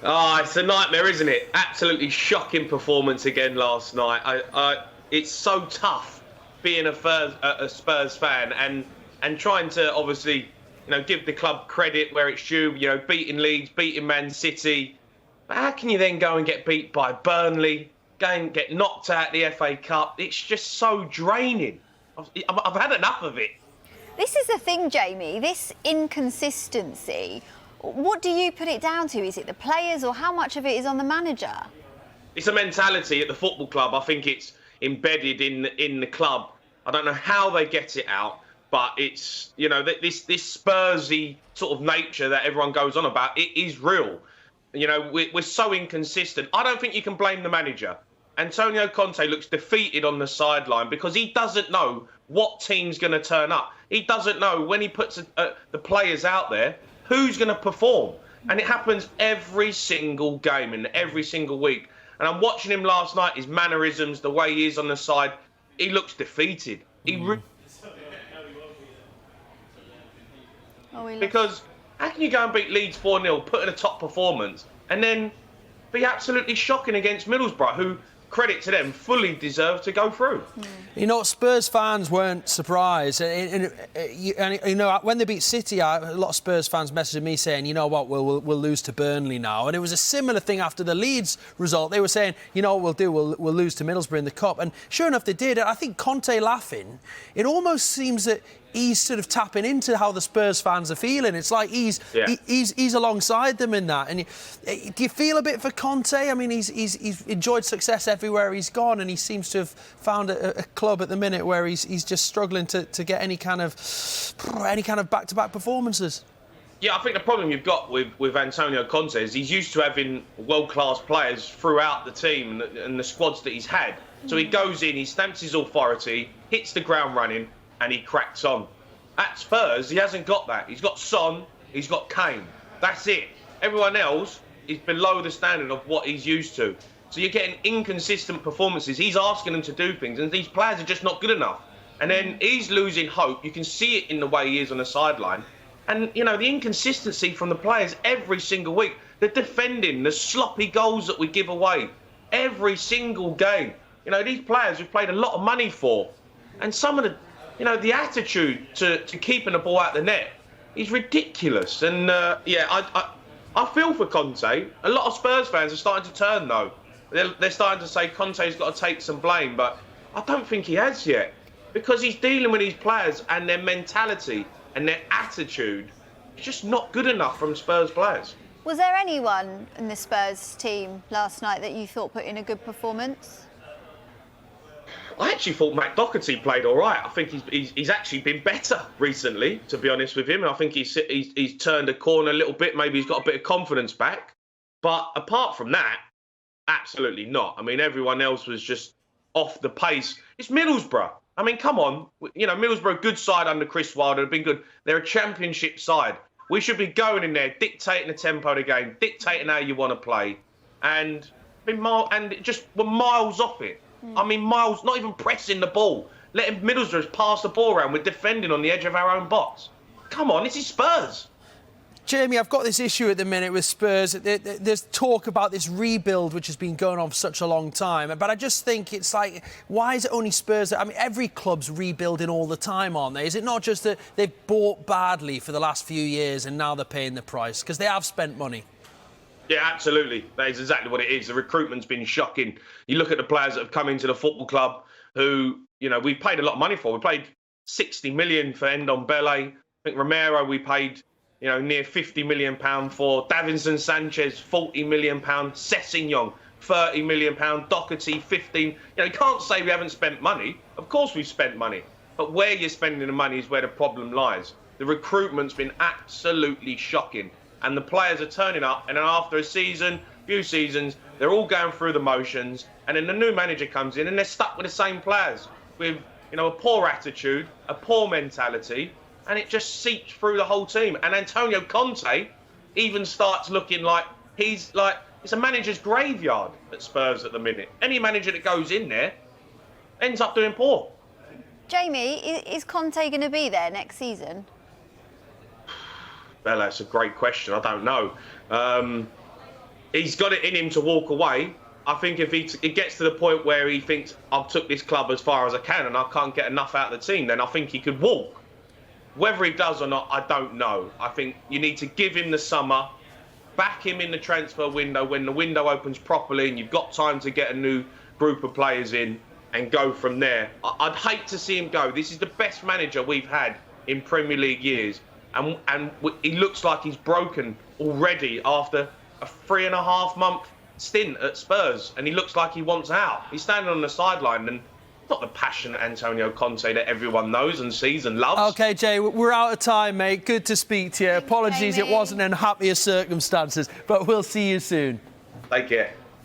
Oh, it's a nightmare, isn't it? Absolutely shocking performance again last night. It's so tough being a Spurs fan and trying to obviously, give the club credit where it's due. Beating Leeds, beating Man City. But how can you then go and get beat by Burnley, go and get knocked out the FA Cup? It's just so draining. I've had enough of it. This is the thing, Jamie, this inconsistency, what do you put it down to? Is it the players or how much of it is on the manager? It's a mentality at the football club. I think it's embedded in the club. I don't know how they get it out, but it's, this Spursy sort of nature that everyone goes on about, it is real. We're so inconsistent. I don't think you can blame the manager. Antonio Conte looks defeated on the sideline because he doesn't know what team's going to turn up. He doesn't know when he puts the players out there, who's going to perform. And it happens every single game and every single week. And I'm watching him last night, his mannerisms, the way he is on the side, he looks defeated. Because how can you go and beat Leeds 4-0, put in a top performance, and then be absolutely shocking against Middlesbrough, who, credit to them, fully deserve to go through. Spurs fans weren't surprised. And when they beat City, a lot of Spurs fans messaged me saying, you know what, we'll lose to Burnley now. And it was a similar thing after the Leeds result. They were saying, you know what we'll do, we'll lose to Middlesbrough in the Cup. And sure enough, they did. I think Conte laughing, it almost seems that he's sort of tapping into how the Spurs fans are feeling. It's like he's alongside them in that. And do you feel a bit for Conte? I mean, he's enjoyed success everywhere he's gone, and he seems to have found a club at the minute where he's just struggling to get any kind of back-to-back performances. Yeah, I think the problem you've got with Antonio Conte is he's used to having world-class players throughout the team and the squads that he's had. So he goes in, he stamps his authority, hits the ground running, and he cracks on. At Spurs, he hasn't got that. He's got Son, he's got Kane. That's it. Everyone else is below the standard of what he's used to. So you're getting inconsistent performances. He's asking them to do things, and these players are just not good enough. And then he's losing hope. You can see it in the way he is on the sideline. And, the inconsistency from the players every single week. The defending, the sloppy goals that we give away every single game. These players we've paid a lot of money for. And some of the the attitude to keeping the ball out the net is ridiculous. And, I feel for Conte. A lot of Spurs fans are starting to turn, though. They're starting to say Conte's got to take some blame, but I don't think he has yet. Because he's dealing with these players and their mentality and their attitude. It's just not good enough from Spurs players. Was there anyone in the Spurs team last night that you thought put in a good performance? I actually thought Matt Doherty played all right. I think he's actually been better recently, to be honest with him. I think he's turned a corner a little bit. Maybe he's got a bit of confidence back. But apart from that, absolutely not. I mean, everyone else was just off the pace. It's Middlesbrough. I mean, come on. Middlesbrough, good side under Chris Wilder, have been good. They're a championship side. We should be going in there, dictating the tempo of the game, dictating how you want to play. And just were miles off it. I mean, miles, not even pressing the ball. Letting Middlesbrough pass the ball around. We're defending on the edge of our own box. Come on, this is Spurs. Jamie, I've got this issue at the minute with Spurs. There's talk about this rebuild, which has been going on for such a long time. But I just think it's like, why is it only Spurs? I mean, every club's rebuilding all the time, aren't they? Is it not just that they've bought badly for the last few years and now they're paying the price? Because they have spent money. Yeah, absolutely. That is exactly what it is. The recruitment's been shocking. You look at the players that have come into the football club who, we paid a lot of money for. We paid 60 million for Ndombele. I think Romero we paid, near 50 million pound for. Davinson Sanchez, 40 million pound. Sessegnon, 30 million pound. Doherty, 15. You can't say we haven't spent money. Of course we've spent money. But where you're spending the money is where the problem lies. The recruitment's been absolutely shocking. And the players are turning up, and then after a few seasons, they're all going through the motions, and then the new manager comes in, and they're stuck with the same players, with a poor attitude, a poor mentality, and it just seeps through the whole team. And Antonio Conte even starts looking like it's a manager's graveyard at Spurs at the minute. Any manager that goes in there ends up doing poor. Jamie, is Conte going to be there next season? Well, that's a great question. I don't know. he's got it in him to walk away. I think if it gets to the point where he thinks, I've took this club as far as I can and I can't get enough out of the team, then I think he could walk. Whether he does or not, I don't know. I think you need to give him the summer, back him in the transfer window when the window opens properly and you've got time to get a new group of players in and go from there. I'd hate to see him go. This is the best manager we've had in Premier League years. And he looks like he's broken already after a 3.5-month stint at Spurs, and he looks like he wants out. He's standing on the sideline, and not the passionate Antonio Conte that everyone knows and sees and loves. OK, Jay, we're out of time, mate. Good to speak to you. Thanks, Apologies, Jamie. it wasn't in happier circumstances, but we'll see you soon. Take care.